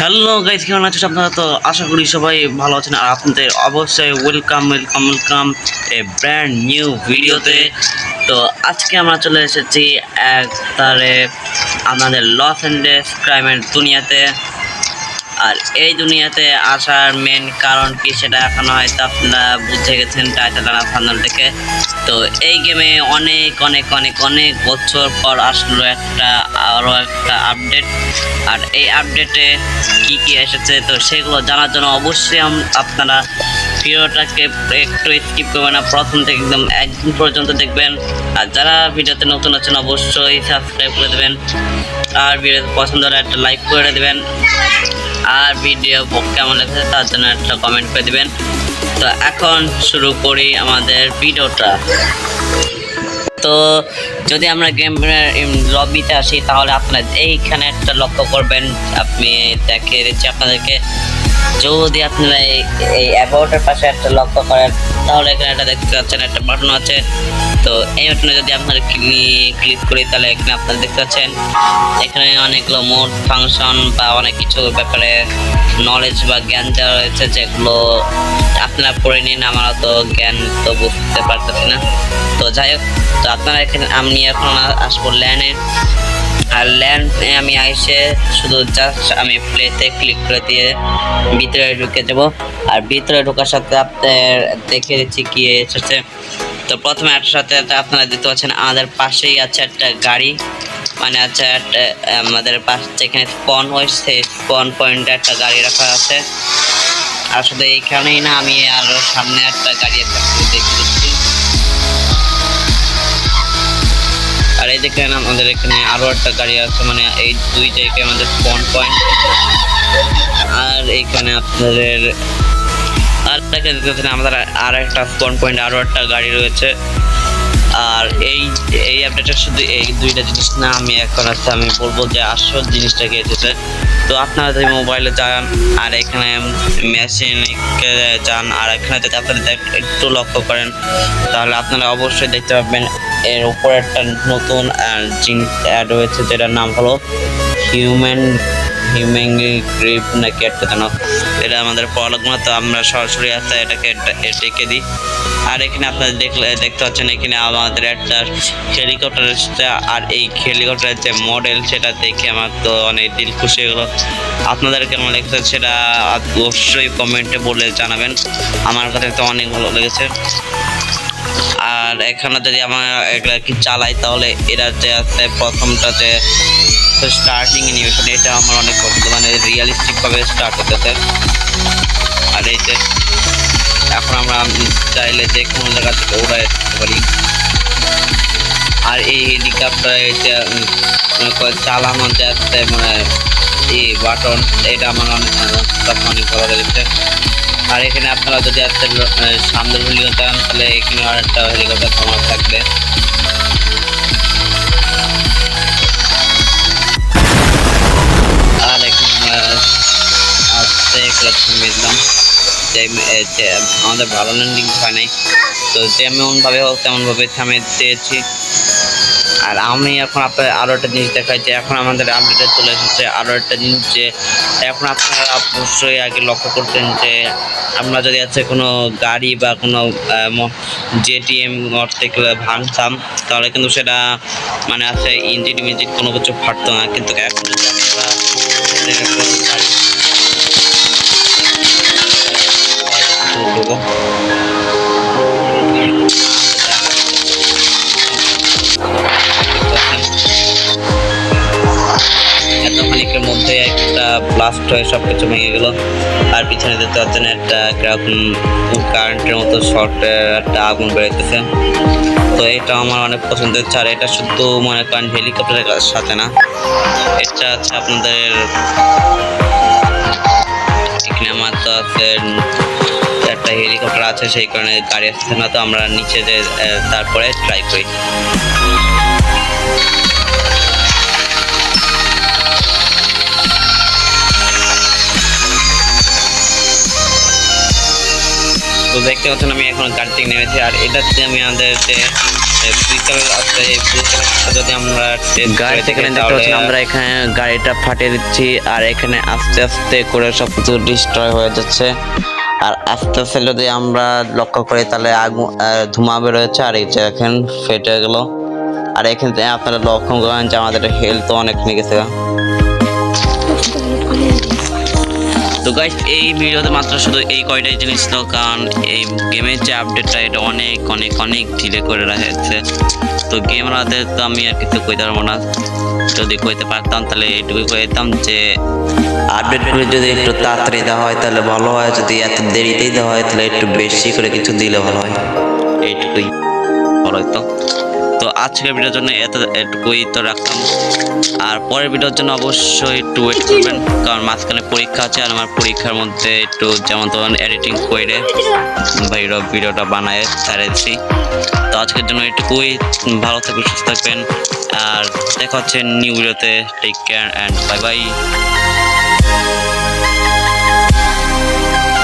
Hello guys, কেমন আছো আপনারা? তো আশা করি সবাই ভালো আছেন। আর আপনাদের অবশ্যই ওয়েলকাম এ ব্র্যান্ড নিউ ভিডিওতে। তো আজকে আমরা চলে এসেছি একবারে আমাদের লস অ্যাঞ্জেলেস ক্রাইমের দুনিয়াতে। আর এই দুনিয়াতে আসার মেন কারণ কি সেটা এখন হয়তো আপনারা বুঝে গেছেন টাইটেল ফান্ডাল থেকে। তো এই গেমে অনেক অনেক অনেক অনেক বছর পর আসলো আরও একটা আপডেট। আর এই আপডেটে কি কি এসেছে তো সেগুলো জানার জন্য অবশ্যই আপনারা ভিডিওটাকে একটু স্কিপ করবেন না, প্রথম থেকে একদম একদিন পর্যন্ত দেখবেন। আর যারা ভিডিওতে নতুন আছেন অবশ্যই সাবস্ক্রাইব করে দেবেন, আর ভিডিও পছন্দ হলে একটা লাইক করে দেবেন, আর ভিডিও কেমন লাগছে তার জন্য একটা কমেন্ট করে দেবেন। তো এখন শুরু করি আমাদের ভিডিওটা। তো যদি আমরা গেমের লবিতে আসি তাহলে আপনারা এইখানে একটা লক্ষ্য করবেন। আপনি দেখিয়ে দিচ্ছি আপনাদেরকে। যদি আপনারা এই অ্যাবাউটের পাশে একটা লক্ষ্য করেন তাহলে এখানে একটা দেখতে পাচ্ছেন একটা বাটন আছে। তো এই বাটনে যদি আপনারা ক্লিক করি তাহলে এখানে আপনারা দেখতে পাচ্ছেন এখানে অনেকগুলো মোড ফাংশন বা অনেক কিছু ব্যাপারে নলেজ বা জ্ঞান দেওয়া রয়েছে, যেগুলো আপনারা পড়ে নিন। আমার তো জ্ঞান তো বুঝতে পারতেছি না। তো যাই হোক, তো আপনারা এখানে আমি এখন আসবো ল্যান্ডে। আর ল্যান্ডে আমি এসে শুধু জাস্ট আমি প্লেতে ক্লিক করে দিয়ে ভিতরে ঢুকে যাব। আর ভিতরে ঢোকার সাথে আপনার দেখে দিচ্ছি কি এসেছে। তো প্রথমে একটার সাথে আপনারা দেখতে পাচ্ছেন আমাদের পাশেই আছে একটা গাড়ি, মানে আছে একটা আমাদের পাশে যেখানে স্পন হয়েছে স্পন পয়েন্টে একটা গাড়ি রাখা আছে। আর শুধু এইখানেই না, আমি আরো সামনে একটা গাড়ি দেখে দিচ্ছি। আর এই দেখেন আমাদের এখানে আরো একটা গাড়ি আছে, মানে এই দুই জায়গায় আমাদের স্পন পয়েন্ট। আর এইখানে আপনাদের আর দেখতে আমাদের আর একটা স্পন পয়েন্ট আরো একটা গাড়ি রয়েছে। আর এই আপডেটটা শুধু এই দুইটা জিনিস না, আমি এখন আমি বলবো যে আসল জিনিসটা কি এসেছে। তো আপনারা যদি মোবাইলে যান আর এখানে মেশিনে যান আর এখানে যদি আপনারা একটু লক্ষ্য করেন তাহলে আপনারা অবশ্যই দেখতে পাবেন এর উপরে একটা নতুন জিনিস অ্যাড হয়েছে, যেটার নাম হলো হিউম্যান গ্রিপ নাকি একটা যেন। এটা আমাদের পড়ালেখা, তো আমরা সরাসরি আসতে এটাকে ডেকে দিই। আর এখানে আপনারা দেখতে পাচ্ছেন এখানে আমাদের একটা হেলিকপ্টার এসেছে। আর এই হেলিকপ্টারের যে মডেল সেটা দেখে আমার তো অনেক দিল খুশি হলো। আপনাদের কেমন লেগেছে সেটা অবশ্যই কমেন্টে বলে জানাবেন। আমার কাছে তো অনেক ভালো লেগেছে। আর এখানে যদি আমরা এগুলা কি চালাই তাহলে এরা যে আছে প্রথমটাতে স্টার্টিং অ্যানিমেশন, এটা আমার অনেক পছন্দ, মানে রিয়েলিস্টিক ভাবে স্টার্ট হতেছে। আর এই যে এখন আমরা চাইলে যে কোনো জায়গা থেকে উড়াই যেতে পারি। আর এই হেলিকপ্টার এটা চালানো যাচ্ছে, মানে এই বাটন, এটা আমার অনেক ভালো লেগেছে। আর এখানে আপনারা যদি সামনের ভিডিও চান তাহলে এখানে আর একটা হেলিকপ্টার তোমার থাকবে। আর এখানে দিলাম যে আমাদের ভালো ল্যান্ডিং হয় নাই, তো যেমনভাবে হোক তেমনভাবে থামে দিয়েছি। আর আমি এখন আপনার আরও একটা জিনিস দেখাই যে এখন আমাদের আপডেটে চলে এসেছে আরও একটা জিনিস, যে এখন আপনারা অবশ্যই আগে লক্ষ্য করতেন যে আমরা যদি আছে কোনো গাড়ি বা কোনো জেটিএম মোটর থেকে ভাঙতাম তাহলে কিন্তু সেটা মানে আছে ইঞ্জিন কোনো কিছু ফাটতো না। কিন্তু এখন যদি এতখানিকের মধ্যে একটা ব্লাস্ট হয়ে সব কিছু ভেঙে গেল। আর পিছনে দেখতে পাচ্ছেন একটা কারেন্টের মতো শর্টের একটা আগুন বেরোতেছে। তো এটা আমার অনেক পছন্দের। আর এটা শুধু মনে করেন হেলিকপ্টারের সাথে না, এটা আছে আপনাদের এখানে আমার তো আছে একটা হেলিকপ্টার আছে, সেই কারণে গাড়ি আসছে না। তো আমরা নিচে যে তারপরে ট্রাই করি। তো দেখতে পাচ্ছেন আমি এখন গাড়ি থেকে নেমেছি। আর এটাতে আমি আমাদের যে ব্লু কালার আছে, এই ব্লু কালারটা যদি আমরা গাড়ি এখানে দেখতে পাচ্ছেন আমরা এখানে গাড়িটা ফাটিয়ে দিচ্ছি আর এখানে আস্তে আস্তে করে সব কিছু ডিস্ট্রয় হয়ে যাচ্ছে। আর আস্তে আস্তে যদি আমরা লক্ষ্য করি তাহলে আগুন ধোঁয়া বেরোচ্ছে আর এই যে এখন ফেটে গেল। আর এখানে আপনারা লক্ষ্য করেন যে আমাদের হেলথ অনেক কমে গেছে। তো গাইস এই ভিডিওতে মাত্র শুধু এই কয়টাই জিনিস ছিল, কারণ এই গেমের যে আপডেটটা এটা অনেক অনেক অনেক ডিলে করে রাখছে। তো গেমরাদের তো আমি আর কিছু কইতে পারবো না, যদি কইতে পারতাম তাহলে এইটুকুই কইতাম যে আপডেটগুলো যদি একটু তাড়াতাড়ি দেওয়া হয় তাহলে ভালো হয়, যদি এত দেরিতেই দেওয়া হয় তাহলে একটু বেশি করে কিছু দিলে ভালো হয়। এইটুকুই ভালো হতো। তো আজকের ভিডিওর জন্য এটুকুই তো রাখলাম, আর পরের ভিডিওর জন্য অবশ্যই একটু ওয়েট করবেন, কারণ মাঝখানে পরীক্ষা আছে আর আমার পরীক্ষার মধ্যে একটু যেমন তেমন এডিটিং করে ভিডিওটা বানায় ছাড়েছি। তো আজকের জন্য এটুকুই, ভালো থাকবেন, সুস্থ থাকবেন, আর দেখা হচ্ছে নিউ ভিডিওতে। Take care and bye by.